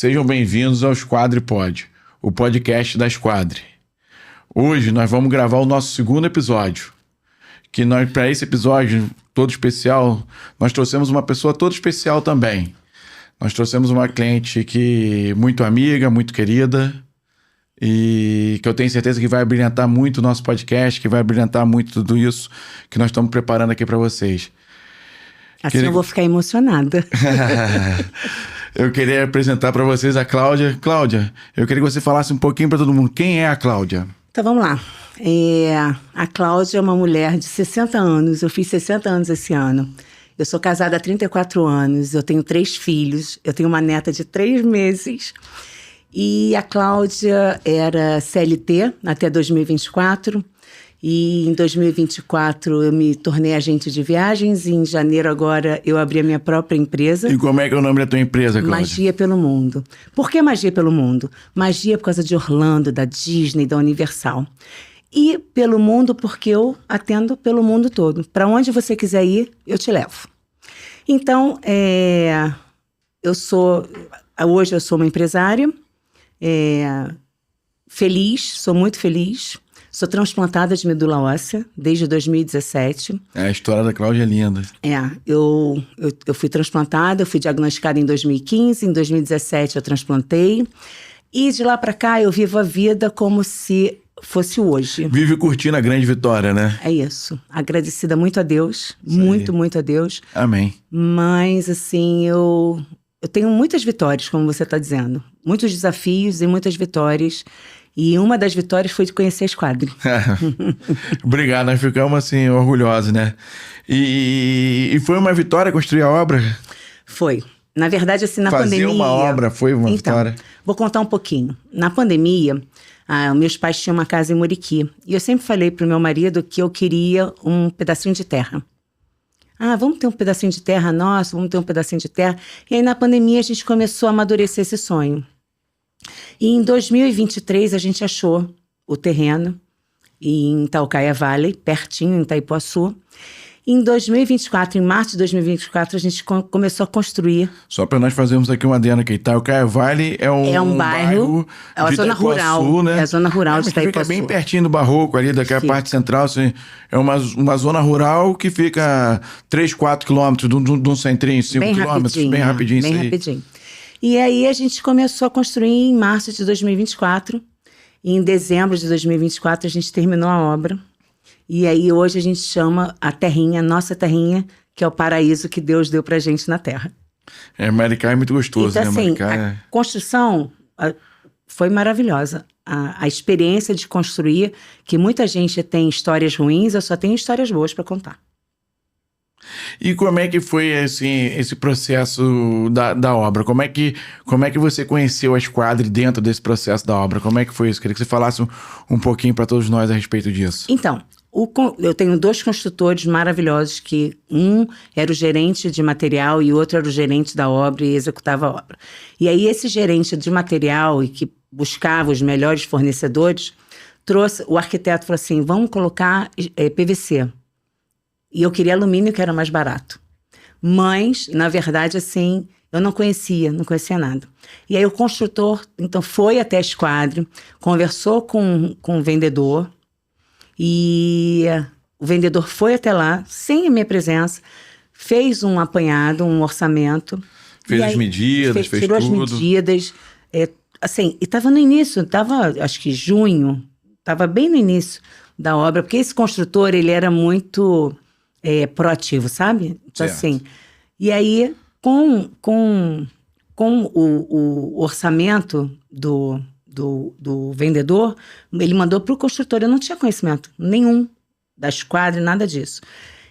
Sejam bem-vindos ao SquadrePod, o podcast da Squadre. Hoje nós vamos gravar o nosso segundo episódio, que nós, para esse episódio todo especial, nós trouxemos uma pessoa toda especial também. Nós trouxemos uma cliente que muito amiga, muito querida, e que eu tenho certeza que vai abrilhantar muito o nosso podcast, que vai abrilhantar muito tudo isso que nós estamos preparando aqui para vocês. Assim eu vou ficar emocionada. Eu queria apresentar para vocês a Cláudia. Cláudia, eu queria que você falasse um pouquinho para todo mundo. Quem é a Cláudia? Então vamos lá. A Cláudia é uma mulher de 60 anos. Eu fiz 60 anos esse ano. Eu sou casada há 34 anos. Eu tenho 3 filhos. Eu tenho uma neta de 3 meses. E a Cláudia era CLT até 2024. E em 2024 eu me tornei agente de viagens. E em janeiro agora eu abri a minha própria empresa. E como é que é o nome da tua empresa, Cláudia? Magia pelo Mundo. Por que Magia pelo Mundo? Magia por causa de Orlando, da Disney, da Universal. E pelo mundo porque eu atendo pelo mundo todo. Para onde você quiser ir, eu te levo. Então, hoje eu sou uma empresária, feliz, sou muito feliz. Sou transplantada de medula óssea desde 2017. A história da Cláudia é linda. Eu fui transplantada, eu fui diagnosticada em 2015, em 2017 eu transplantei. E de lá para cá eu vivo a vida como se fosse hoje. Vive curtindo a grande vitória, né? É isso. Agradecida muito a Deus, Isso muito, aí. muito a Deus. Amém. Mas assim, eu tenho muitas vitórias, como você está dizendo. Muitos desafios e muitas vitórias. E uma das vitórias foi de conhecer a Squadre. Obrigado, nós ficamos assim, orgulhosos, né? E foi uma vitória construir a obra? Foi. Na verdade, assim, na pandemia... Fazer uma obra foi uma vitória? Vou contar um pouquinho. Na pandemia, meus pais tinham uma casa em Muriqui. E eu sempre falei pro meu marido que eu queria um pedacinho de terra. Vamos ter um pedacinho de terra nosso, vamos ter um pedacinho de terra. E aí, na pandemia, a gente começou a amadurecer esse sonho. E em 2023 a gente achou o terreno em Taucaia Valley, pertinho, em Itaipuaçu. Em 2024, em março de 2024, a gente começou a construir. Só para nós fazermos aqui uma adendo aqui. Taucaia Valley é um bairro é uma zona rural, né? É a zona rural de Itaipuaçu. Fica bem pertinho do Barroco ali, daquela parte central. Assim, é uma zona rural que fica 3, 4 quilômetros de um centrinho, 5 quilômetros, bem rapidinho. Bem rapidinho. E aí a gente começou a construir em março de 2024. E em dezembro de 2024 a gente terminou a obra. E aí hoje a gente chama a terrinha, nossa terrinha, que é o paraíso que Deus deu pra gente na terra. Maricá é muito gostoso, então, né? Assim, Maricá a construção foi maravilhosa. A experiência de construir, que muita gente tem histórias ruins, eu só tenho histórias boas para contar. E como é que foi assim, esse processo da obra? Como é que você conheceu a Squadre dentro desse processo da obra? Como é que foi isso? Queria que você falasse um pouquinho para todos nós a respeito disso. Então, eu tenho 2 construtores maravilhosos, que um era o gerente de material e o outro era o gerente da obra e executava a obra. E aí esse gerente de material e que buscava os melhores fornecedores, o arquiteto falou assim, vamos colocar PVC. E eu queria alumínio, que era mais barato. Mas, na verdade, assim, eu não conhecia nada. E aí o construtor, então, foi até a Squadre, conversou com o vendedor, e o vendedor foi até lá, sem a minha presença, fez um apanhado, um orçamento. Fez as medidas, fez tirou tudo. Tirou as medidas. Assim, e estava no início, acho que junho, estava bem no início da obra, porque esse construtor, ele era muito... proativo, sabe? Então, assim, e aí, com o orçamento do vendedor, ele mandou para o construtor. Eu não tinha conhecimento nenhum da Squadre, nada disso.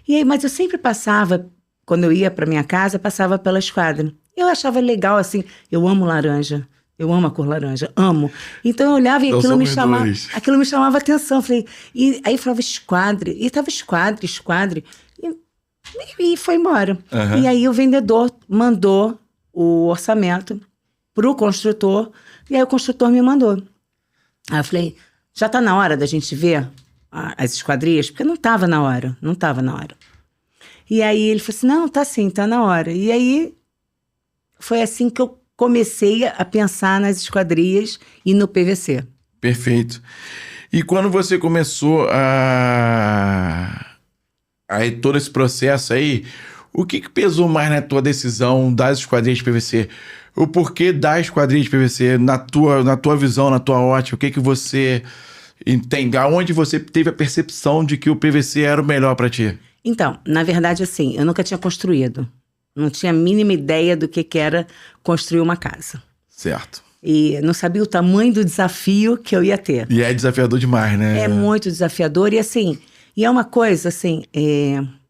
E aí, mas eu sempre passava, quando eu ia para minha casa, passava pela Squadre. Eu achava legal, assim, eu amo laranja. Eu amo a cor laranja, amo. Então eu olhava e aquilo me chamava atenção. Falei, e aí falava Squadre, e tava Squadre. E foi embora. Uhum. E aí o vendedor mandou o orçamento pro construtor, e aí o construtor me mandou. Aí eu falei, já tá na hora da gente ver as esquadrias? Porque não tava na hora. E aí ele falou assim, não, tá sim, tá na hora. E aí foi assim que eu comecei a pensar nas esquadrias e no PVC. Perfeito. E quando você começou todo esse processo aí, o que pesou mais na tua decisão das esquadrias de PVC? O porquê das esquadrias de PVC na tua visão, na tua ótica? O que você entende? Aonde você teve a percepção de que o PVC era o melhor para ti? Então, na verdade, assim, eu nunca tinha construído. Não tinha a mínima ideia do que era construir uma casa. Certo. E não sabia o tamanho do desafio que eu ia ter. E é desafiador demais, né? É muito desafiador. E assim, e é uma coisa, assim,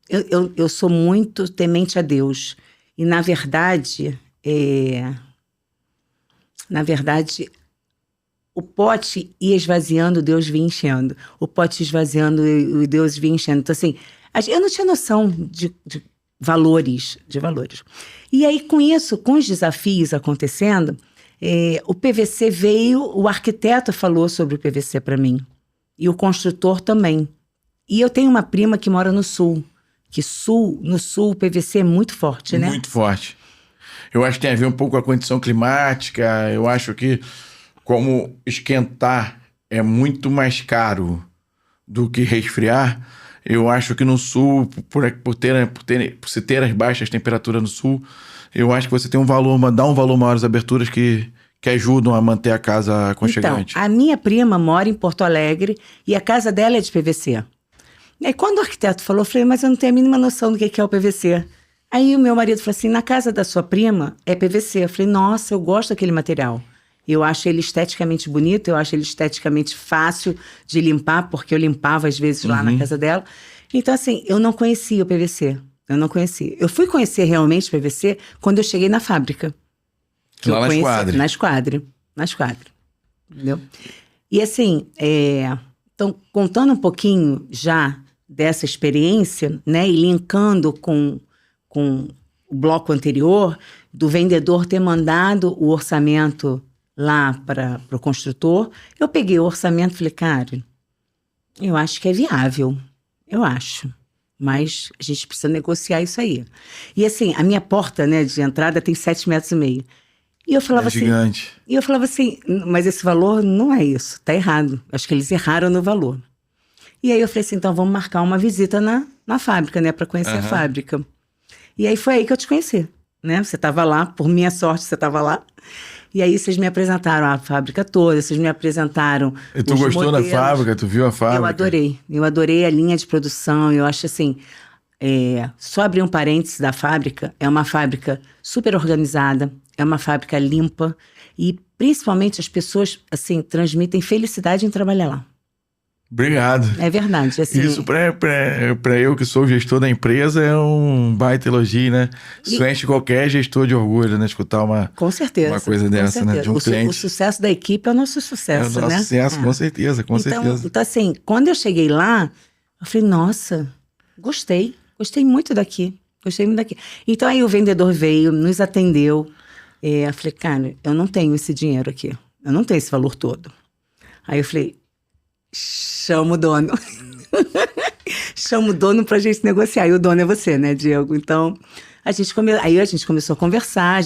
eu sou muito temente a Deus. E na verdade, o pote ia esvaziando, Deus vinha enchendo. O pote esvaziando e Deus vinha enchendo. Então, assim, eu não tinha noção de valores. E aí, com isso, com os desafios acontecendo, o PVC veio, o arquiteto falou sobre o PVC para mim. E o construtor também. E eu tenho uma prima que mora no sul. No sul, o PVC é muito forte, né? Muito forte. Eu acho que tem a ver um pouco com a condição climática. Eu acho que como esquentar é muito mais caro do que resfriar, eu acho que no sul, por se ter as baixas temperaturas no sul, eu acho que você tem dá um valor maior às aberturas que ajudam a manter a casa aconchegante. Então, a minha prima mora em Porto Alegre e a casa dela é de PVC. E aí, quando o arquiteto falou, eu falei, mas eu não tenho a mínima noção do que é o PVC. Aí o meu marido falou assim, na casa da sua prima é PVC. Eu falei, nossa, eu gosto daquele material. Eu acho ele esteticamente bonito, eu acho ele esteticamente fácil de limpar, porque eu limpava às vezes lá na casa dela. Então, assim, eu não conhecia o PVC. Eu não conhecia. Eu fui conhecer realmente o PVC quando eu cheguei na fábrica. Lá na Esquadre. Na Esquadre. Entendeu? E assim, então, contando um pouquinho já dessa experiência, né, e linkando com o bloco anterior, do vendedor ter mandado o orçamento lá para o construtor, eu peguei o orçamento e falei, cara, eu acho que é viável, eu acho, mas a gente precisa negociar isso aí. E assim, a minha porta, né, de entrada tem 7,5 metros. E eu falava gigante. E eu falava assim, mas esse valor não é isso, tá errado. Acho que eles erraram no valor. E aí eu falei assim, então vamos marcar uma visita na fábrica, né, para conhecer a fábrica. E aí foi aí que eu te conheci, né? Você estava lá, por minha sorte você estava lá. E aí vocês me apresentaram a fábrica toda, vocês me apresentaram E tu gostou modelos. da fábrica? Tu viu a fábrica? Eu adorei a linha de produção, eu acho assim, só abrir um parênteses da fábrica, é uma fábrica super organizada, é uma fábrica limpa e principalmente as pessoas, assim, transmitem felicidade em trabalhar lá. Obrigado. É verdade. Assim, isso para eu que sou gestor da empresa é um baita elogio, né? Isso enche qualquer gestor de orgulho, né? Escutar uma coisa dessa, né? De um cliente. O sucesso da equipe é o nosso sucesso, né? É o nosso sucesso, com certeza, com certeza. Então, assim, quando eu cheguei lá, eu falei, nossa, gostei muito daqui. Então, aí o vendedor veio, nos atendeu. Eu falei, cara, eu não tenho esse dinheiro aqui. Eu não tenho esse valor todo. Aí eu falei, chama o dono. Chama o dono pra gente negociar. E o dono é você, né, Diego? Então, a gente começou a conversar,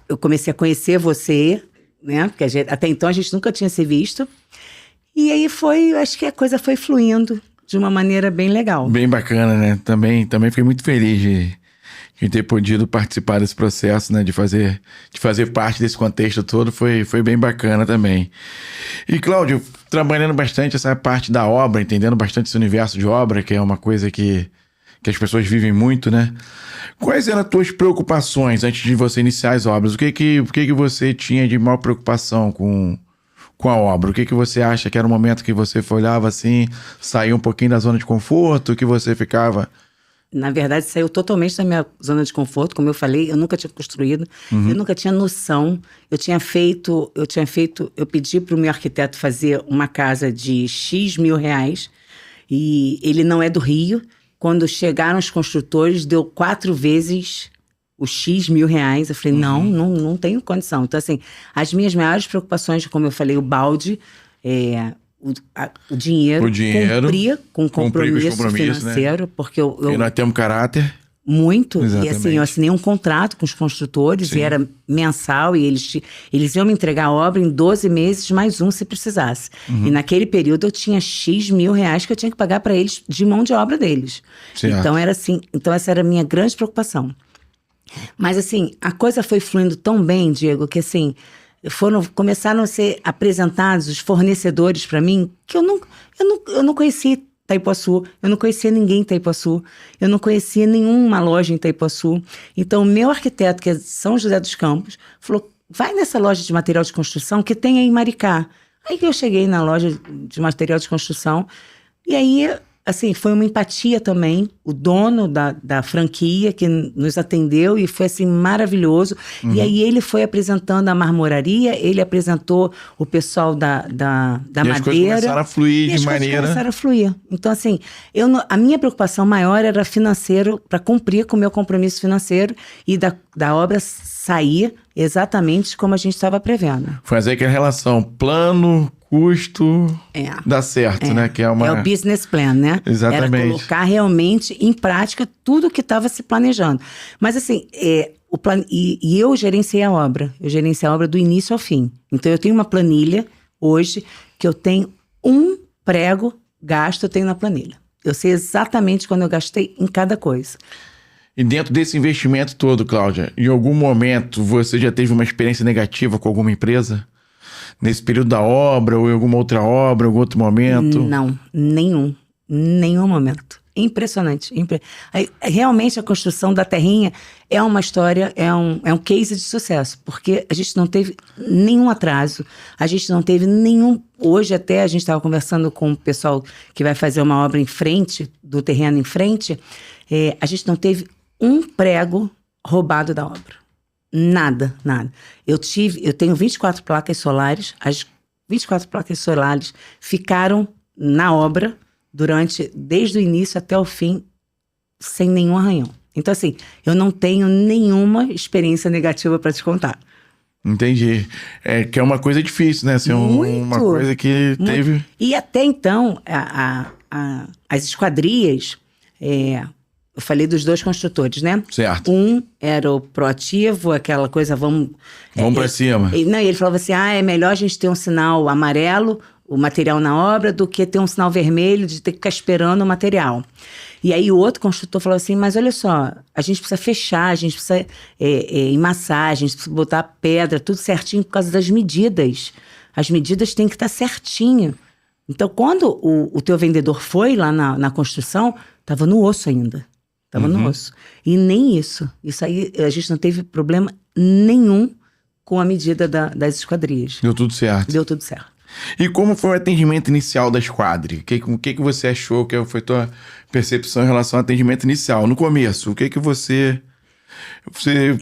eu comecei a conhecer você, né? Porque até então a gente nunca tinha se visto. E aí acho que a coisa foi fluindo de uma maneira bem legal. Bem bacana, né? Também fiquei muito feliz de ter podido participar desse processo, né? De fazer parte desse contexto todo, foi bem bacana também. E, Cláudio, trabalhando bastante essa parte da obra, entendendo bastante esse universo de obra, que é uma coisa que as pessoas vivem muito, né? Quais eram as tuas preocupações antes de você iniciar as obras? O que você tinha de maior preocupação com a obra? O que você acha que era o momento que você olhava assim, saía um pouquinho da zona de conforto, que você ficava... Na verdade, saiu totalmente da minha zona de conforto, como eu falei, eu nunca tinha construído, eu nunca tinha noção. Eu pedi para o meu arquiteto fazer uma casa de X mil reais, e ele não é do Rio. Quando chegaram os construtores, deu 4 vezes os X mil reais. Eu falei, não tenho condição. Então, assim, as minhas maiores preocupações, como eu falei, o balde, o dinheiro, cumprir com compromisso financeiro, né? Porque e nós temos caráter. Muito. Exatamente. E assim, eu assinei um contrato com os construtores, Sim. e era mensal, e eles iam me entregar a obra em 12 meses, mais um se precisasse. Uhum. E naquele período eu tinha X mil reais que eu tinha que pagar para eles de mão de obra deles. Certo. Então era assim, então essa era a minha grande preocupação. Mas assim, a coisa foi fluindo tão bem, Diego, que assim, começaram a ser apresentados os fornecedores para mim, que eu não conhecia Itaipuaçu, eu não conhecia ninguém em Itaipuaçu, eu não conhecia nenhuma loja em Itaipuaçu. Então, o meu arquiteto, que é de São José dos Campos, falou, vai nessa loja de material de construção que tem aí em Maricá. Aí que eu cheguei na loja de material de construção, e aí, assim, foi uma empatia também, o dono da franquia que nos atendeu e foi, assim, maravilhoso. Uhum. E aí ele foi apresentando a marmoraria, ele apresentou o pessoal da E as coisas madeira. começaram a fluir E de as coisas maneira... começaram a fluir. Então, assim, a minha preocupação maior era financeiro, para cumprir com o meu compromisso financeiro e da obra sair exatamente como a gente estava prevendo. Fazer aquela relação plano, custo, dá certo, né? Que é o business plan, né? Exatamente. Era colocar realmente em prática tudo que estava se planejando. Mas assim, e eu gerenciei a obra. Eu gerenciei a obra do início ao fim. Então eu tenho uma planilha hoje que eu tenho um prego gasto, eu tenho na planilha. Eu sei exatamente quando eu gastei em cada coisa. E dentro desse investimento todo, Cláudia, em algum momento você já teve uma experiência negativa com alguma empresa? Nesse período da obra ou em alguma outra obra, algum outro momento? Não, nenhum momento. Impressionante. Realmente a construção da terrinha é uma história, é um case de sucesso, porque a gente não teve nenhum atraso, a gente não teve nenhum... Hoje até a gente estava conversando com o pessoal que vai fazer uma obra em frente, do terreno em frente, a gente não teve um prego roubado da obra. Nada. Eu tenho 24 placas solares, as 24 placas solares ficaram na obra desde o início até o fim, sem nenhum arranhão. Então, assim, eu não tenho nenhuma experiência negativa para te contar. Entendi. Que é uma coisa difícil, né? Assim, uma coisa que teve... E até então, as esquadrias... Eu falei dos dois construtores, né? Certo. Um era o proativo, aquela coisa, vamos pra cima. Ele falava assim, é melhor a gente ter um sinal amarelo, o material na obra, do que ter um sinal vermelho de ter que ficar esperando o material. E aí o outro construtor falou assim, mas olha só, a gente precisa fechar, a gente precisa emassar, a gente precisa botar pedra, tudo certinho por causa das medidas. As medidas têm que estar certinho. Então, quando o teu vendedor foi lá na construção, estava no osso ainda. Estava no osso. E nem isso. Isso aí, a gente não teve problema nenhum com a medida das esquadrias. Deu tudo certo. Deu tudo certo. E como foi o atendimento inicial da esquadra? O que você achou? Que foi tua percepção em relação ao atendimento inicial? No começo, o que você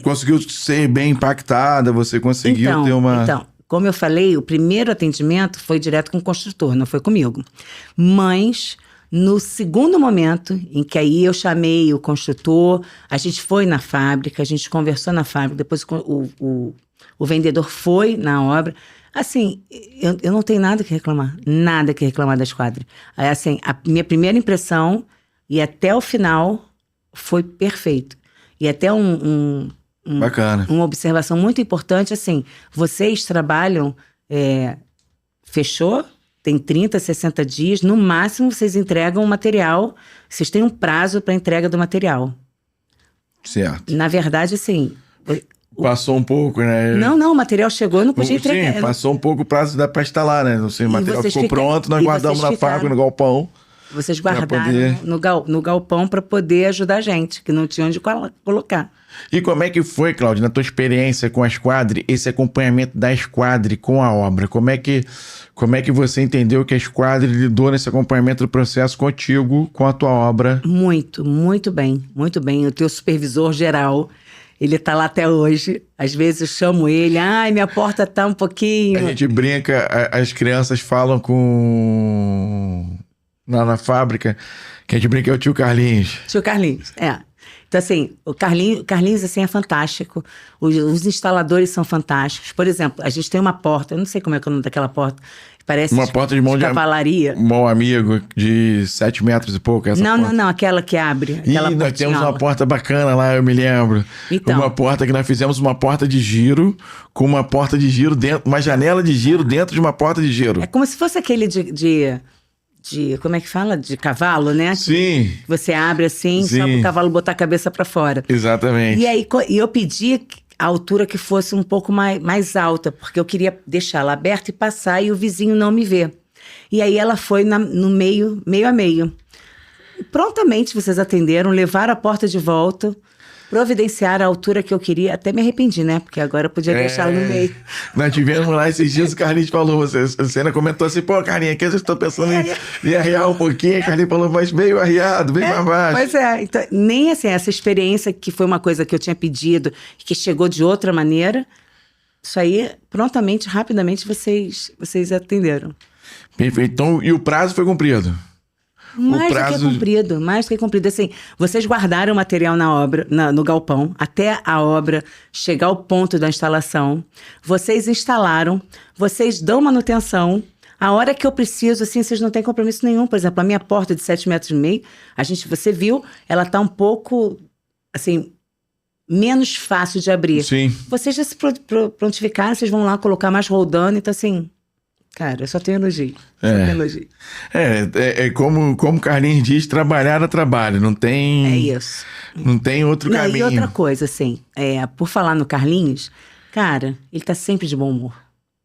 conseguiu ser bem impactada? Você conseguiu ter uma... Então, como eu falei, o primeiro atendimento foi direto com o construtor, não foi comigo. Mas... No segundo momento, em que aí eu chamei o construtor, a gente foi na fábrica, a gente conversou na fábrica, depois o vendedor foi na obra. Assim, eu não tenho nada que reclamar da esquadra. Assim, a minha primeira impressão e até o final foi perfeito. E até Bacana. Uma observação muito importante, assim, vocês trabalham, fechou? Tem 30, 60 dias, no máximo vocês entregam o material, vocês têm um prazo para entrega do material. Certo. Na verdade, assim... Passou um pouco, né? Não, o material chegou, não podia entregar. Sim, passou um pouco o prazo para instalar, né? Assim, o material ficou pronto, nós guardamos na fábrica, no galpão. Vocês guardaram no galpão para poder ajudar a gente, que não tinha onde colocar. E como é que foi, Cláudia, na tua experiência com a esquadra, esse acompanhamento da esquadra com a obra? Como é que você entendeu que a esquadra lidou nesse acompanhamento do processo contigo, com a tua obra? Muito bem. O teu supervisor geral, ele tá lá até hoje. Às vezes eu chamo ele, minha porta tá um pouquinho... A gente brinca, as crianças falam lá na fábrica, que a gente brinca é o tio Carlinhos. Tio Carlinhos, Então, assim, o Carlinhos assim, é fantástico. Os instaladores são fantásticos. Por exemplo, a gente tem uma porta, eu não sei como é que é o nome daquela porta, parece Uma porta de mão de cavalaria. Bom amigo, de 7 metros e pouco. Essa porta. Não, aquela que abre. Aquela nós temos uma porta bacana lá, eu me lembro. Então, uma porta que nós fizemos uma porta de giro, com uma porta de giro dentro, uma janela de giro dentro de uma porta de giro. É como se fosse aquele de como é que fala? De cavalo, né? Sim. Você abre assim, Sim. só para o cavalo botar a cabeça para fora. Exatamente. E aí eu pedi a altura que fosse um pouco mais alta, porque eu queria deixar ela aberta e passar e o vizinho não me ver. E aí ela foi no meio a meio. E prontamente vocês atenderam, levaram a porta de volta, providenciaram a altura que eu queria. Até me arrependi, né? Porque agora eu podia deixar no meio. Nós tivemos lá esses dias, o Carlinhos falou, você ainda comentou assim, pô, Carlinhos, aqui eu estou pensando em arriar um pouquinho. Carlinhos falou, mas meio arriado, bem mais baixo. Pois é, então, nem assim, essa experiência que foi uma coisa que eu tinha pedido, que chegou de outra maneira, isso aí, prontamente, rapidamente, vocês atenderam. Perfeito. Então, e o prazo foi cumprido? Mais do que cumprido. Assim, vocês guardaram o material na obra, no galpão, até a obra chegar ao ponto da instalação. Vocês instalaram, vocês dão manutenção. A hora que eu preciso, assim, vocês não têm compromisso nenhum. Por exemplo, a minha porta de 7,5 metros, você viu, ela está um pouco, assim, menos fácil de abrir. Sim. Vocês já se prontificaram, vocês vão lá colocar mais roldando, então assim... Cara, eu só tenho elogio. Como o Carlinhos diz, trabalhar é trabalho, não tem... É isso. Não tem outro caminho. E outra coisa, assim, por falar no Carlinhos, cara, ele tá sempre de bom humor.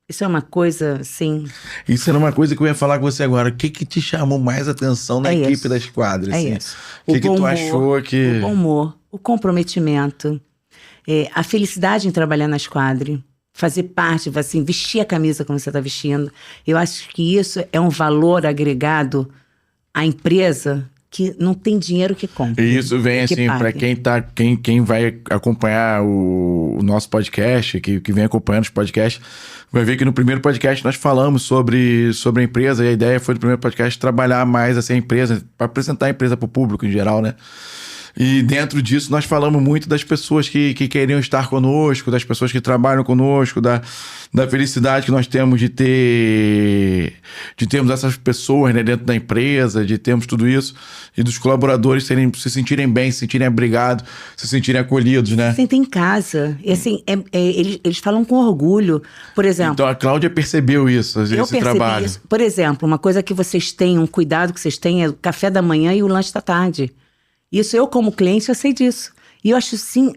Isso é uma coisa, assim... Isso era uma coisa que eu ia falar com você agora. O que te chamou mais atenção na equipe da Esquadra? É assim? isso. O que tu achou que... O bom humor, o comprometimento, a felicidade em trabalhar na Esquadra, fazer parte, assim, vestir a camisa como você está vestindo. Eu acho que isso é um valor agregado à empresa que não tem dinheiro que compre. E isso vem, assim, para quem vai acompanhar o nosso podcast, que vem acompanhando os podcasts, vai ver que no primeiro podcast nós falamos sobre a empresa, e a ideia foi no primeiro podcast trabalhar mais assim, a empresa, para apresentar a empresa para o público em geral, né? E dentro disso nós falamos muito das pessoas que queriam estar conosco, das pessoas que trabalham conosco, da felicidade que nós temos de termos essas pessoas, né, dentro da empresa, de termos tudo isso, e dos colaboradores se sentirem bem, se sentirem abrigados, se sentirem acolhidos, né? Se sentem em casa. E assim, eles falam com orgulho. Por exemplo... Então a Cláudia percebeu isso, esse trabalho. Isso. Por exemplo, uma coisa que vocês têm, um cuidado que vocês têm é o café da manhã e o lanche da tarde. Isso eu, como cliente, eu sei disso. E eu acho, sim,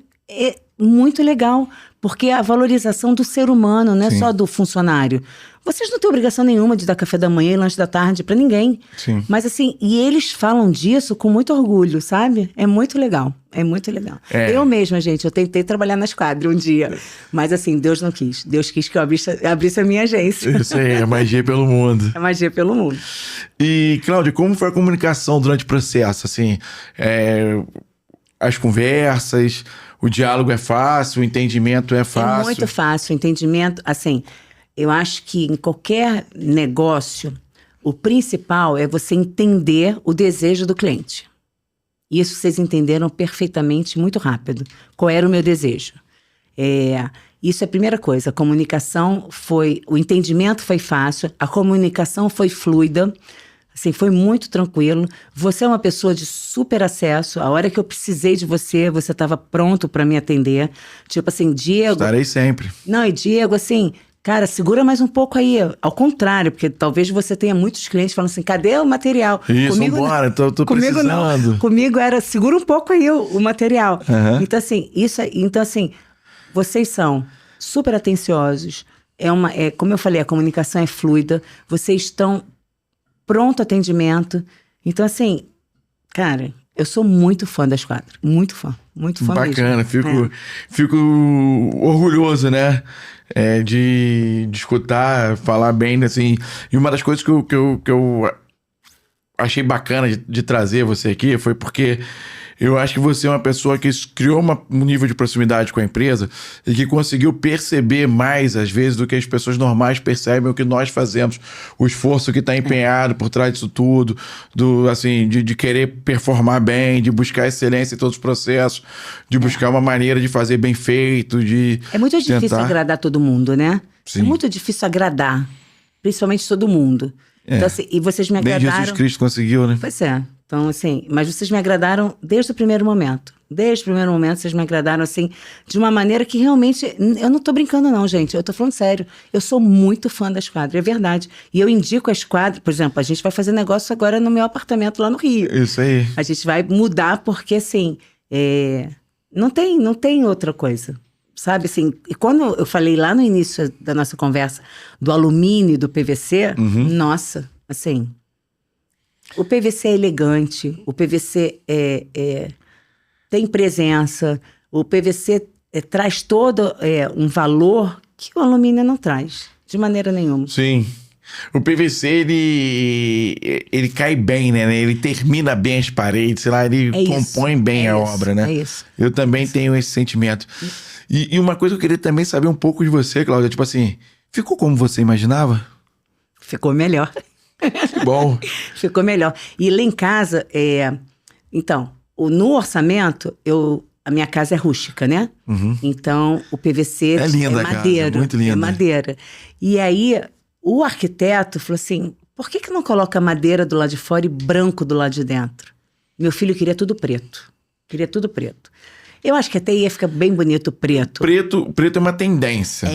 muito legal, porque a valorização do ser humano, não é só do funcionário. Vocês não têm obrigação nenhuma de dar café da manhã e lanche da tarde para ninguém. Sim. Mas assim, e eles falam disso com muito orgulho, sabe? É muito legal, é muito legal. Eu mesma, gente, eu tentei trabalhar na Esquadra um dia, mas assim, Deus não quis. Deus quis que eu abrisse a minha agência. Isso aí, é magia pelo mundo. É magia pelo mundo. E, Cláudia, como foi a comunicação durante o processo? Assim, as conversas, o diálogo é fácil, o entendimento é fácil? É muito fácil, o entendimento, assim... Eu acho que em qualquer negócio, o principal é você entender o desejo do cliente. Isso vocês entenderam perfeitamente, muito rápido. Qual era o meu desejo? Isso é a primeira coisa. A comunicação o entendimento foi fácil, a comunicação foi fluida, assim, foi muito tranquilo. Você é uma pessoa de super acesso. A hora que eu precisei de você estava pronto para me atender. Tipo assim, Diego... Estarei sempre. Não, e Diego, assim... Cara, segura mais um pouco aí. Ao contrário, porque talvez você tenha muitos clientes falando assim, cadê o material? Isso, vambora, tô comigo precisando. Não. Comigo era, segura um pouco aí o material. Uhum. Então, assim, vocês são super atenciosos. Como eu falei, a comunicação é fluida. Vocês estão pronto atendimento. Então, assim, cara... Eu sou muito fã da Esquadra. Muito fã Bacana, mesmo. Fico orgulhoso, né? De escutar, falar bem, assim. E uma das coisas que eu achei bacana de trazer você aqui foi porque Eu acho que você é uma pessoa que criou um nível de proximidade com a empresa e que conseguiu perceber mais, às vezes, do que as pessoas normais percebem o que nós fazemos. O esforço que está empenhado por trás disso tudo, assim, de querer performar bem, de buscar excelência em todos os processos, de buscar uma maneira de fazer bem feito, de É muito difícil tentar... agradar todo mundo, né? Sim. É muito difícil agradar, principalmente todo mundo. Então, assim, e vocês me Nem agradaram... Jesus Cristo conseguiu, né? Pois é. Então, assim, mas vocês me agradaram desde o primeiro momento. Desde o primeiro momento, vocês me agradaram, assim, de uma maneira que realmente... Eu não tô brincando, não, gente. Eu tô falando sério. Eu sou muito fã da Esquadra, é verdade. E eu indico a Esquadra... Por exemplo, a gente vai fazer negócio agora no meu apartamento lá no Rio. Isso aí. A gente vai mudar porque, assim, não tem outra coisa. Sabe, assim, e quando eu falei lá no início da nossa conversa do alumínio e do PVC, nossa, assim... O PVC é elegante, o PVC tem presença, o PVC traz todo um valor que o alumínio não traz, de maneira nenhuma. Sim. O PVC, ele cai bem, né? Ele termina bem as paredes, sei lá, ele compõe bem a obra, né? É isso. Eu também tenho esse sentimento. E uma coisa que eu queria também saber um pouco de você, Cláudia, tipo assim, ficou como você imaginava? Ficou melhor. Que bom. Ficou melhor. E lá em casa, então, no orçamento, a minha casa é rústica, né? Então, o PVC É linda a casa, madeira. muito linda. É madeira. E aí, o arquiteto falou assim, por que não coloca madeira do lado de fora e branco do lado de dentro? Meu filho queria tudo preto. Queria tudo preto. Eu acho que até ia ficar bem bonito preto. Preto é uma tendência.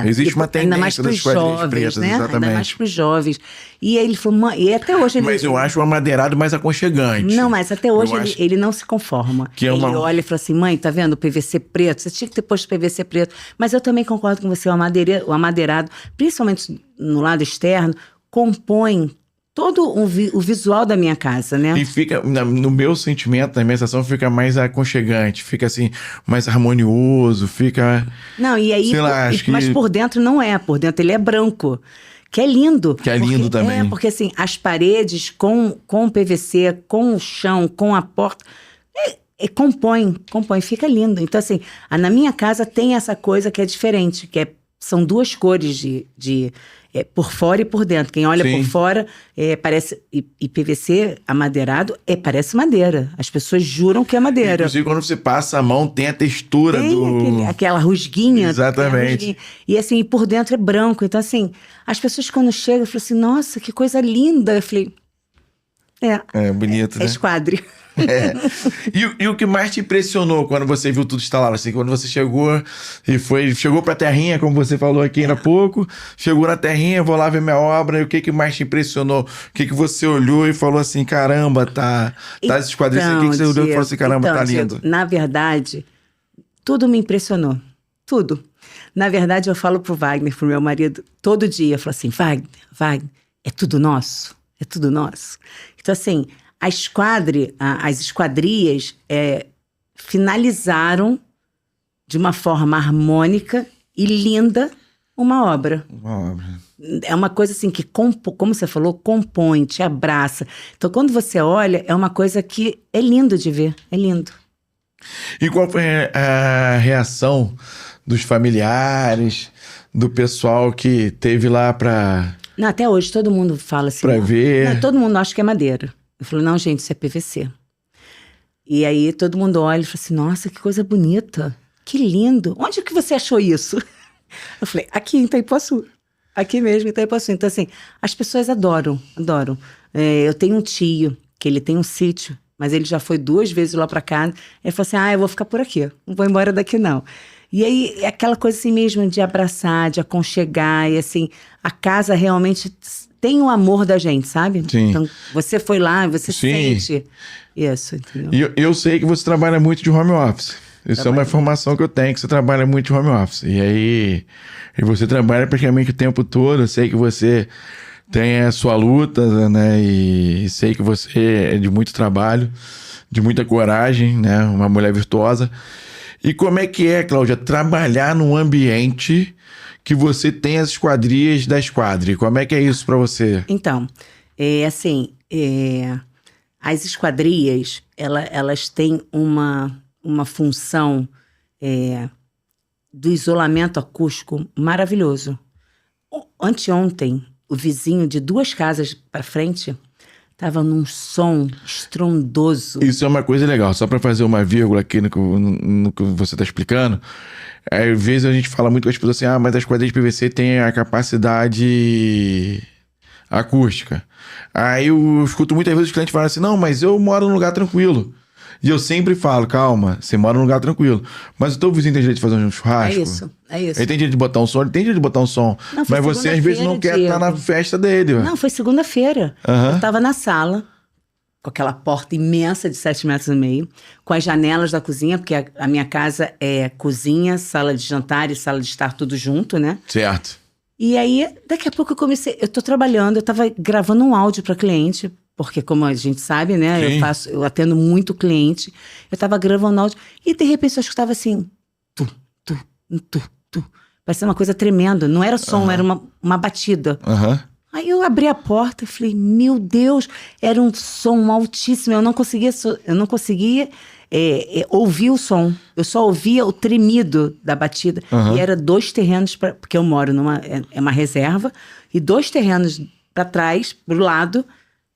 Existe uma tendência ainda mais para os jovens, pretas, né? exatamente. Ainda mais para os jovens. E aí ele falou, mãe, e até hoje ele... Mas eu acho o amadeirado mais aconchegante. Não, mas até hoje Eu acho ele não se conforma. que é Ele uma... olha e fala assim, mãe, tá vendo o PVC preto? Você tinha que ter posto PVC preto. Mas eu também concordo com você, o amadeirado, principalmente no lado externo, compõe todo o visual da minha casa, né? E fica, no meu sentimento, na minha sensação, fica mais aconchegante, fica assim, mais harmonioso, fica... Não, e aí, sei lá, acho mas que... por dentro não é, por dentro ele é branco. Que é lindo. Que é lindo também. Porque assim, as paredes com o PVC, com o chão, com a porta, compõe, fica lindo. Então assim, na minha casa tem essa coisa que é diferente, são duas cores por fora e por dentro. Quem olha Sim. por fora parece... E PVC amadeirado parece madeira. As pessoas juram que é madeira. Inclusive, quando você passa a mão, tem a textura Tem aquela rusguinha. Exatamente. E assim, por dentro é branco. Então assim, as pessoas quando chegam, falam assim, nossa, que coisa linda. Eu falei, é bonito, né? É Esquadre. E o que mais te impressionou quando você viu tudo instalado? Assim, quando você chegou pra terrinha, como você falou aqui ainda há pouco, chegou na terrinha, vou lá ver minha obra, e o que mais te impressionou? O que você olhou e falou assim, caramba, tá esses quadrinhos aqui, que você olhou e falou assim, caramba, tá lindo. Diego, na verdade, tudo me impressionou. Tudo. Na verdade, eu falo pro Wagner, pro meu marido, todo dia, eu falo assim, Wagner, é tudo nosso. É tudo nosso. Então, assim, as esquadrias finalizaram de uma forma harmônica e linda uma obra. É uma coisa assim que, como você falou, compõe, te abraça. Então, quando você olha, é uma coisa que é lindo de ver, é lindo. E qual foi a reação dos familiares, do pessoal que teve lá pra... Não, até hoje todo mundo fala assim. Pra ver. Não, todo mundo acha que é madeira. Eu falo, não, gente, isso é PVC. E aí todo mundo olha e fala assim, nossa, que coisa bonita. Que lindo. Onde que você achou isso? Eu falei, aqui em Itaipuaçu. Aqui mesmo em Itaipuaçu. Então, assim, as pessoas adoram. Eu tenho um tio, que ele tem um sítio, mas ele já foi 2 vezes lá pra cá. Ele falou assim, eu vou ficar por aqui. Não vou embora daqui, não. E aí, é aquela coisa assim mesmo de abraçar, de aconchegar. E assim, a casa realmente tem o amor da gente, sabe? Sim. Então, você foi lá, você Sim. sente isso, entendeu? E eu sei que você trabalha muito de home office. Isso é uma informação que eu tenho, que você trabalha muito de home office. E você trabalha praticamente o tempo todo. Eu sei que você tem a sua luta, né? E sei que você é de muito trabalho, de muita coragem, né? Uma mulher virtuosa. E como é que é, Cláudia, trabalhar num ambiente que você tem as esquadrias da Esquadre? Como é que é isso pra você? Então, As esquadrias, elas têm uma função do isolamento acústico maravilhoso. Anteontem, o vizinho de 2 casas para frente estava num som estrondoso. Isso é uma coisa legal, só para fazer uma vírgula aqui no que você está explicando. Às vezes a gente fala muito com as pessoas assim, mas as esquadrias de PVC têm a capacidade acústica. Aí eu escuto muitas vezes os clientes falam assim, não, mas eu moro num lugar tranquilo. E eu sempre falo, calma, você mora num lugar tranquilo. Mas o teu vizinho tem direito de fazer um churrasco? É isso. Ele tem direito de botar um som? Ele tem direito de botar um som. Não, mas você às vezes não quer estar na festa dele. Não, foi segunda-feira. Uhum. Eu tava na sala, com aquela porta imensa de 7,5 metros, com as janelas da cozinha, porque a minha casa é cozinha, sala de jantar e sala de estar tudo junto, né? Certo. E aí, daqui a pouco eu tô trabalhando, eu tava gravando um áudio para cliente, porque como a gente sabe, né, eu atendo muito cliente, eu tava gravando áudio, e de repente eu escutava assim, tu, parecia uma coisa tremenda, não era som, era uma batida. Aí eu abri a porta e falei, meu Deus, era um som altíssimo, eu não conseguia ouvir o som, eu só ouvia o tremido da batida, e era 2 terrenos, porque eu moro é uma reserva, e 2 terrenos para trás, pro lado,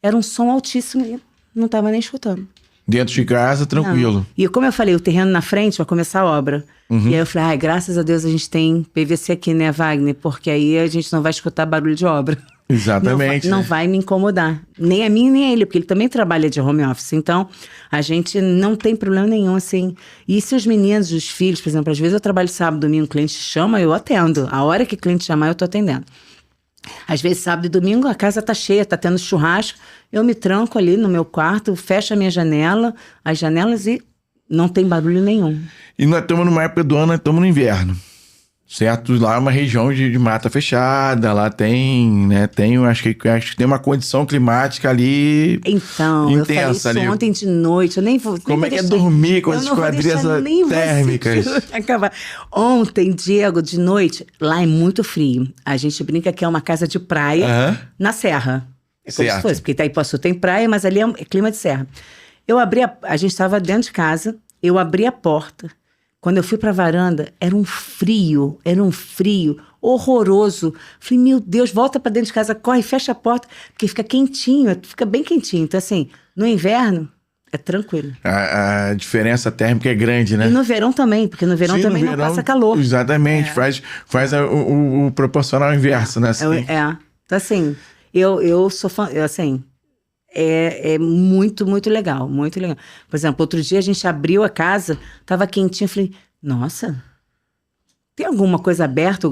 era um som altíssimo e não estava nem escutando. Dentro de casa, tranquilo. Não. E como eu falei, o terreno na frente vai começar a obra. E aí eu falei, graças a Deus a gente tem PVC aqui, né, Wagner? Porque aí a gente não vai escutar barulho de obra. Exatamente. Não vai me incomodar. Nem a mim, nem a ele, porque ele também trabalha de home office. Então, a gente não tem problema nenhum, assim. E se os meninos, os filhos, por exemplo, às vezes eu trabalho sábado, domingo, o cliente chama, eu atendo. A hora que o cliente chamar, eu tô atendendo. Às vezes, sábado e domingo, a casa tá cheia, tá tendo churrasco. Eu me tranco ali no meu quarto, fecho a minha janela, as janelas e não tem barulho nenhum. E nós estamos numa época do ano, nós estamos no inverno. Certo? Lá é uma região de mata fechada, lá tem, né? Acho que tem uma condição climática ali então, intensa. Eu falei isso ali. Ontem de noite, eu nem vou... Como é que é dormir com as esquadrias térmicas? Acabar. Ontem, Diego, de noite, lá é muito frio. A gente brinca que é uma casa de praia na serra. É como se fosse, porque Itaipuaçu tem praia, mas ali é clima de serra. A gente estava dentro de casa, eu abri a porta. Quando eu fui pra varanda, era um frio horroroso. Falei, meu Deus, volta pra dentro de casa, corre, fecha a porta, porque fica quentinho, fica bem quentinho. Então, assim, no inverno, é tranquilo. A diferença térmica é grande, né? E no verão também, porque no verão também não passa calor. Exatamente, faz o proporcional inverso, né? Assim. Então, assim, eu sou fã, assim... É muito, muito legal, muito legal. Por exemplo, outro dia a gente abriu a casa, tava quentinho, eu falei, nossa, tem alguma coisa aberta?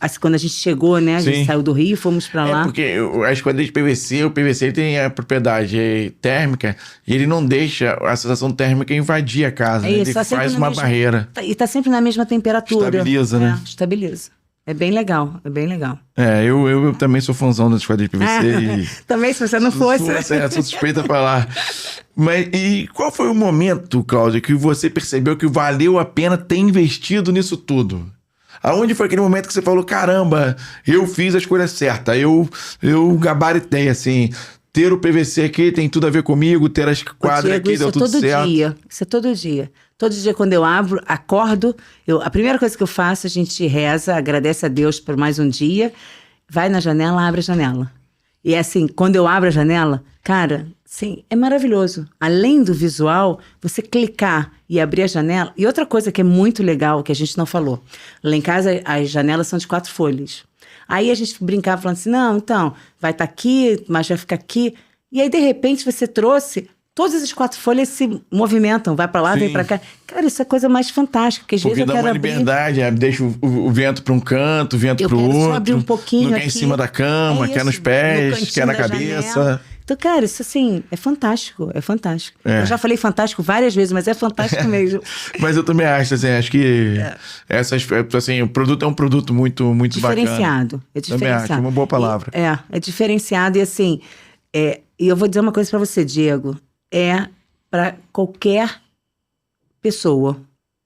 Assim, quando a gente chegou, né? A gente saiu do Rio, fomos pra lá. Porque a esquadria de PVC, o PVC ele tem a propriedade térmica e ele não deixa a sensação térmica invadir a casa. Né? Ele faz uma barreira. E tá sempre na mesma temperatura. Estabiliza, né? Estabiliza. É bem legal, é bem legal. Eu também sou fãzão das esquadrias de PVC. Também, se você não fosse. Sou suspeita pra lá. Mas e qual foi o momento, Cláudia, que você percebeu que valeu a pena ter investido nisso tudo? Aonde foi aquele momento que você falou, caramba, eu fiz a escolha certa, eu gabaritei, assim, ter o PVC aqui tem tudo a ver comigo, ter as quadras aqui deu tudo certo. Isso é todo dia. Todo dia quando eu acordo, a primeira coisa que eu faço, a gente reza, agradece a Deus por mais um dia, vai na janela, abre a janela. E assim, quando eu abro a janela, cara, sim, é maravilhoso. Além do visual, você clicar e abrir a janela. E outra coisa que é muito legal, que a gente não falou. Lá em casa, as janelas são de 4 folhas. Aí a gente brincava falando assim, não, então, vai estar aqui, mas vai ficar aqui. E aí, de repente, você trouxe... Todas as 4 folhas se movimentam, vai pra lá, vem pra cá. Cara, isso é a coisa mais fantástica. Porque às vezes eu dá quero uma liberdade, deixa o vento pra um canto, o vento pro outro. Só abrir um pouquinho não quer aqui. Em cima da cama, quer nos pés, quer na cabeça. Janela. Então, cara, isso assim, é fantástico, é fantástico. Eu já falei fantástico várias vezes, mas é fantástico mesmo. Mas eu também acho, assim, acho que assim, o produto é um produto muito, muito diferenciado, bacana. É diferenciado. Também acho, uma boa palavra. É diferenciado e assim, e eu vou dizer uma coisa pra você, Diego, para qualquer pessoa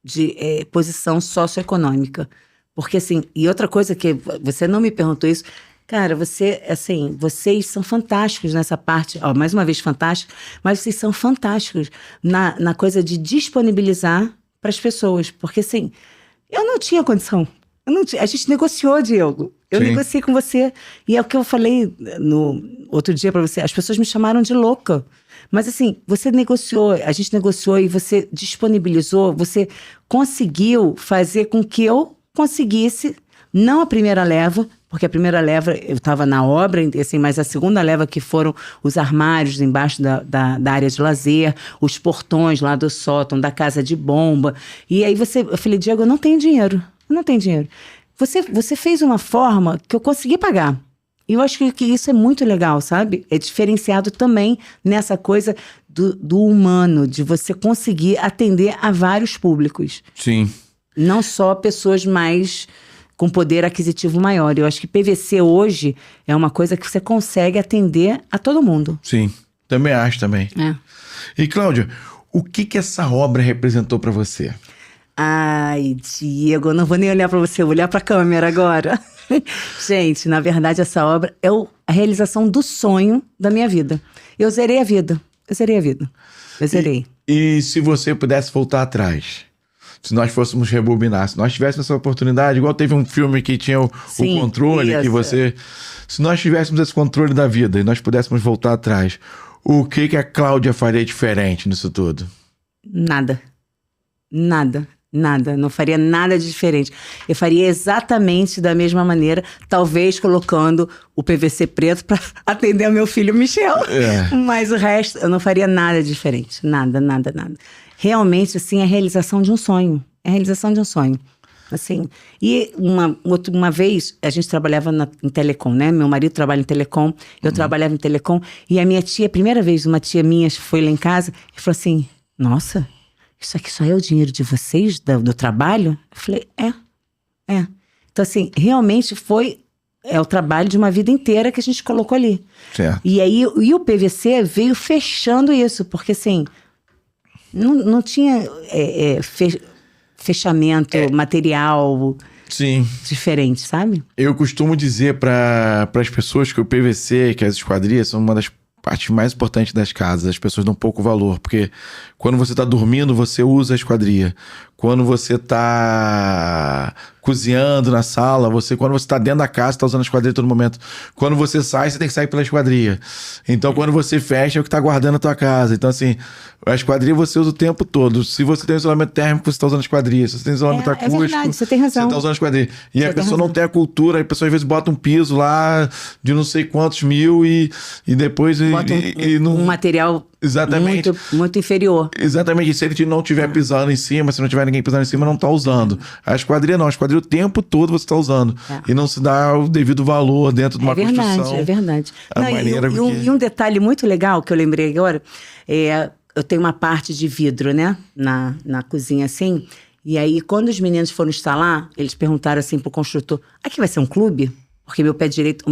de posição socioeconômica. Porque assim, e outra coisa que você não me perguntou isso, Cara, vocês são fantásticos nessa parte, ó, mais uma vez fantásticos, mas vocês são fantásticos na coisa de disponibilizar para as pessoas, porque assim, eu não tinha condição, a gente negociou, Diego, eu Sim. negociei com você, e é o que eu falei no outro dia para você, as pessoas me chamaram de louca, mas assim, você negociou, a gente negociou e você disponibilizou, você conseguiu fazer com que eu conseguisse, não a primeira leva, porque a primeira leva eu estava na obra, assim, mas a segunda leva que foram os armários embaixo da área de lazer, os portões lá do sótão, da casa de bomba. E aí eu falei, Diego, eu não tenho dinheiro. Você fez uma forma que eu consegui pagar. E eu acho que isso é muito legal, sabe? É diferenciado também nessa coisa do humano, de você conseguir atender a vários públicos. Sim. Não só pessoas mais com poder aquisitivo maior. Eu acho que PVC hoje é uma coisa que você consegue atender a todo mundo. Sim, também acho também. É. E, Cláudia, o que essa obra representou para você? Ai, Diego, eu não vou nem olhar para você, eu vou olhar para a câmera agora. Gente, na verdade, essa obra é a realização do sonho da minha vida. Eu zerei a vida. Eu zerei. E se você pudesse voltar atrás? Se nós fôssemos rebobinar, se nós tivéssemos essa oportunidade, igual teve um filme que tinha o controle, isso. que você... Se nós tivéssemos esse controle da vida e nós pudéssemos voltar atrás, o que a Cláudia faria diferente nisso tudo? Nada. Não faria nada de diferente. Eu faria exatamente da mesma maneira, talvez colocando o PVC preto para atender ao meu filho Michel. Mas o resto, eu não faria nada diferente. Nada. Realmente, assim, é a realização de um sonho. Assim, e uma vez, a gente trabalhava em telecom, né? Meu marido trabalha em telecom, eu trabalhava em telecom, e a minha tia, primeira vez, uma tia minha foi lá em casa e falou assim, nossa, isso aqui só é o dinheiro de vocês, do trabalho? Eu falei, é. Então, assim, realmente é o trabalho de uma vida inteira que a gente colocou ali. Certo. E aí, o PVC veio fechando isso, porque assim, não tinha fechamento material Sim. diferente, sabe? Eu costumo dizer para as pessoas que o PVC, que as esquadrias, são uma das partes mais importantes das casas. As pessoas dão pouco valor, porque quando você está dormindo, você usa a esquadria. Quando você está cozinhando na sala, quando você está dentro da casa, está usando a esquadria todo momento. Quando você sai, você tem que sair pela esquadria. Então, quando você fecha, é o que está guardando a tua casa. Então, assim, a esquadria você usa o tempo todo. Se você tem isolamento térmico, você está usando a esquadria. Se você tem isolamento acústico, verdade, você tem razão. você está usando a esquadria. E a pessoa não tem a cultura, a pessoa às vezes bota um piso lá de não sei quantos mil e depois... Bota um material exatamente. muito inferior. Exatamente. Se ele não estiver pisando em cima, se não tiver ninguém pisando em cima, não está usando. A esquadria não. A esquadria o tempo todo você está usando. E não se dá o devido valor dentro de uma construção. É verdade. E um detalhe muito legal que eu lembrei agora, eu tenho uma parte de vidro, né? Na cozinha, assim. E aí, quando os meninos foram instalar, eles perguntaram assim pro construtor, aqui vai ser um clube? Porque meu pé direito,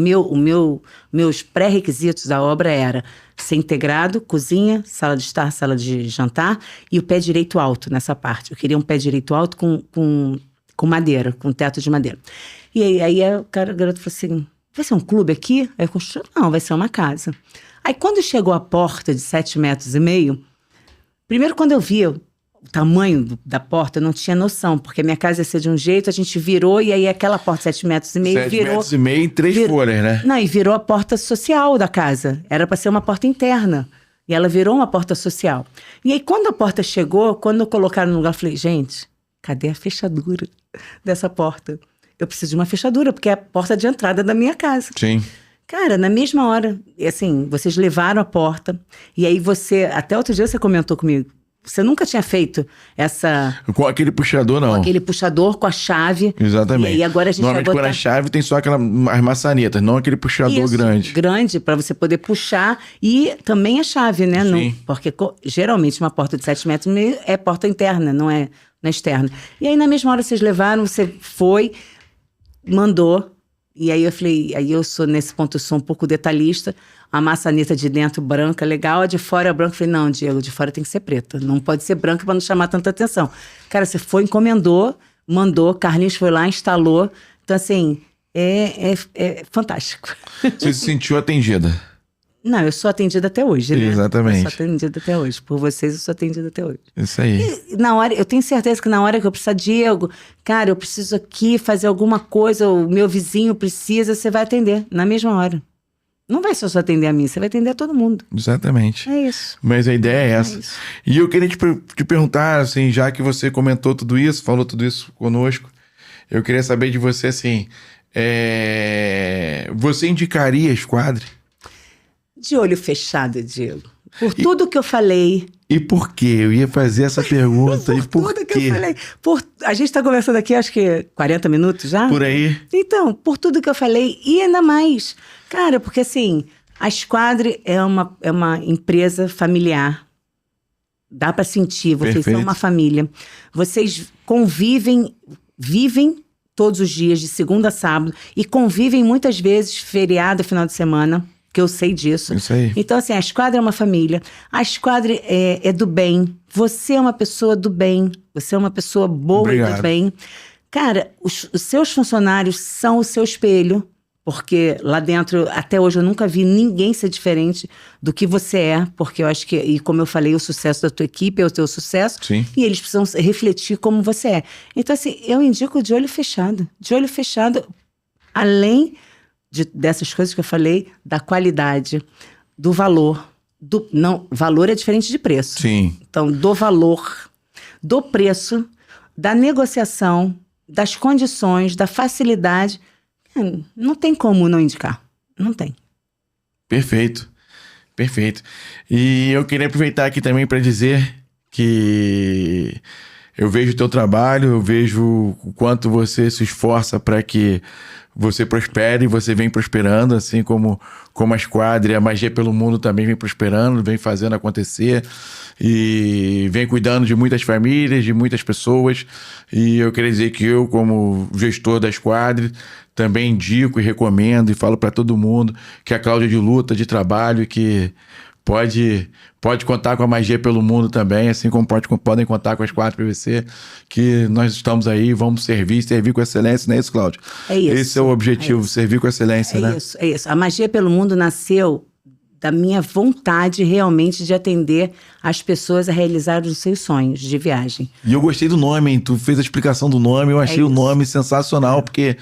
meus pré-requisitos da obra era ser integrado, cozinha, sala de estar, sala de jantar e o pé direito alto nessa parte. Eu queria um pé direito alto com madeira, com teto de madeira. E aí o garoto falou assim, vai ser um clube aqui? Aí eu construí, não, vai ser uma casa. Aí quando chegou a porta de 7,5 metros, primeiro quando eu vi o tamanho da porta, eu não tinha noção, porque a minha casa ia ser de um jeito, a gente virou, e aí aquela porta 7,5 metros virou... 7,5 metros em 3 folhas, né? Não, e virou a porta social da casa. Era para ser uma porta interna. E ela virou uma porta social. E aí, quando a porta chegou, quando colocaram no lugar, eu falei, gente, cadê a fechadura dessa porta? Eu preciso de uma fechadura, porque é a porta de entrada da minha casa. Sim. Cara, na mesma hora, assim, vocês levaram a porta, e aí até outro dia você comentou comigo, você nunca tinha feito essa... Com aquele puxador, não. Com aquele puxador, com a chave. Exatamente. E agora a gente normalmente vai botar... quando a chave tem só as maçanetas, não aquele puxador grande. Grande, para você poder puxar. E também a chave, né? Sim. Porque geralmente uma porta de 7,5 metros é porta interna, não é externa. E aí na mesma hora vocês levaram, você foi, mandou. E aí eu falei, eu sou nesse ponto, eu sou um pouco detalhista. A maçaneta de dentro branca, legal, a de fora é branca. Eu falei, não, Diego, de fora tem que ser preta. Não pode ser branca para não chamar tanta atenção. Cara, você foi, encomendou, mandou, Carlinhos foi lá, instalou. Então, assim, é fantástico. Você se sentiu atendida? Não, eu sou atendida até hoje, né? Exatamente. Eu sou atendida até hoje. Por vocês, eu sou atendida até hoje. Isso aí. E na hora, eu tenho certeza que na hora que eu precisar, Diego, cara, eu preciso aqui fazer alguma coisa, o meu vizinho precisa, você vai atender na mesma hora. Não vai só atender a mim, você vai atender a todo mundo. Exatamente. É isso. Mas a ideia é essa. isso. E eu queria te perguntar, assim, já que você comentou tudo isso, falou tudo isso conosco, eu queria saber de você, assim, você indicaria a Squadre? De olho fechado, Diego. Por tudo que eu falei. E por quê? Eu ia fazer essa pergunta. E por tudo quê? que eu falei. A gente está conversando aqui, acho que 40 minutos já? Por aí. Então, por tudo que eu falei, e ainda mais. Cara, porque assim, a Squadre é uma empresa familiar. Dá para sentir, vocês Perfeito. são uma família. Vocês vivem todos os dias, de segunda a sábado, e convivem muitas vezes feriado, final de semana, que eu sei disso. Isso aí. Então, assim, a Squadre é uma família. A Squadre é do bem. Você é uma pessoa do bem. Você é uma pessoa boa Obrigado. e do bem. Cara, os seus funcionários são o seu espelho. Porque lá dentro, até hoje, eu nunca vi ninguém ser diferente do que você é. Porque eu acho que, e como eu falei, o sucesso da tua equipe é o teu sucesso. Sim. E eles precisam refletir como você é. Então, assim, eu indico de olho fechado. De olho fechado, além dessas coisas que eu falei, da qualidade, do valor. Não, valor é diferente de preço. Sim. Então, do valor, do preço, da negociação, das condições, da facilidade. Não tem como não indicar. Não tem. Perfeito. Perfeito. E eu queria aproveitar aqui também para dizer que eu vejo o teu trabalho, eu vejo o quanto você se esforça para que você prospere, você vem prosperando, assim como a Squadre, a Magia pelo Mundo também vem prosperando, vem fazendo acontecer e vem cuidando de muitas famílias, de muitas pessoas. E eu queria dizer que eu, como gestor da Squadre, também indico e recomendo e falo para todo mundo que a Cláudia de luta, de trabalho, que pode contar com a Magia pelo Mundo também, assim como podem contar com a Squadre PVC, que nós estamos aí, vamos servir com excelência, não é isso, Cláudia? É isso. Esse é o objetivo, servir com excelência, né? É isso. A Magia pelo Mundo nasceu da minha vontade realmente de atender as pessoas a realizar os seus sonhos de viagem. E eu gostei do nome, hein? Tu fez a explicação do nome, eu achei o nome sensacional, porque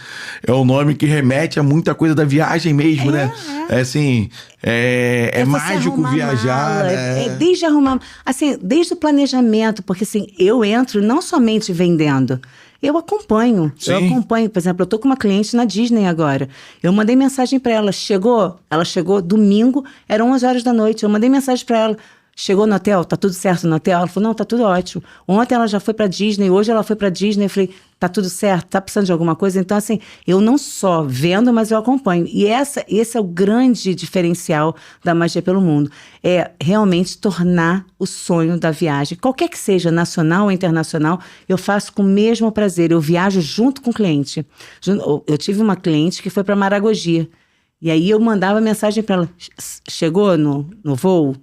é um nome que remete a muita coisa da viagem mesmo, né? É assim, é mágico viajar. É desde arrumar, assim, desde o planejamento, porque assim, eu entro não somente vendendo, eu acompanho. Sim. Eu acompanho. Por exemplo, eu tô com uma cliente na Disney agora. Eu mandei mensagem para ela. Ela chegou domingo, eram 11 horas da noite. Eu mandei mensagem para ela. Chegou no hotel, tá tudo certo no hotel? Ela falou, não, tá tudo ótimo. Ontem ela já foi pra Disney, hoje ela foi pra Disney. Eu falei, tá tudo certo? Tá precisando de alguma coisa? Então, assim, eu não só vendo, mas eu acompanho. E esse é o grande diferencial da Magia pelo Mundo. É realmente tornar o sonho da viagem, qualquer que seja, nacional ou internacional, eu faço com o mesmo prazer. Eu viajo junto com o cliente. Eu tive uma cliente que foi pra Maragogi. E aí eu mandava mensagem para ela. Chegou no voo?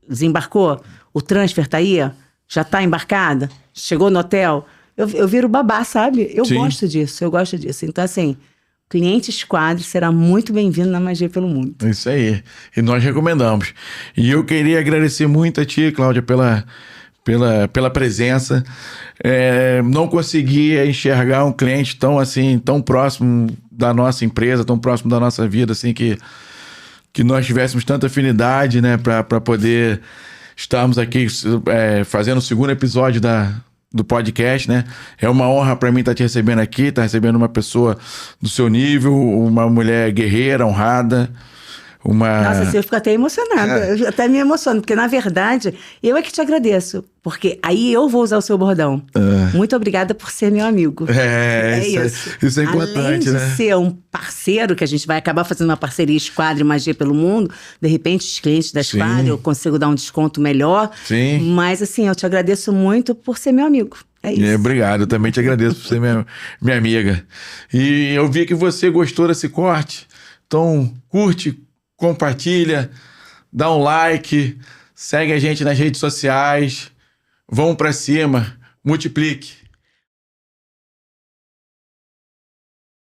Desembarcou? O transfer tá aí? Já tá embarcada? Chegou no hotel? Eu viro babá, sabe? Eu Sim. gosto disso. Então, assim, cliente Squadre será muito bem-vindo na Magia pelo Mundo. Isso aí. E nós recomendamos. E eu queria agradecer muito a ti, Cláudia, pela presença. Não conseguia enxergar um cliente tão próximo da nossa empresa, tão próximo da nossa vida, assim, que nós tivéssemos tanta afinidade, né, para poder estarmos aqui fazendo o segundo episódio do podcast, né? É uma honra para mim estar te recebendo aqui, estar recebendo uma pessoa do seu nível, uma mulher guerreira, honrada. Nossa, assim, eu fico até emocionada. Eu até me emociono, porque, na verdade, eu é que te agradeço. Porque aí eu vou usar o seu bordão. Muito obrigada por ser meu amigo. Isso é importante, Além de ser um parceiro, que a gente vai acabar fazendo uma parceria Squadre e Magia pelo Mundo, de repente, os clientes da Squadre, eu consigo dar um desconto melhor. Sim. Mas, assim, eu te agradeço muito por ser meu amigo. É isso. Obrigado, eu também te agradeço por ser minha amiga. E eu vi que você gostou desse corte, então curte, compartilha, dá um like, segue a gente nas redes sociais, vamos pra cima, multiplique.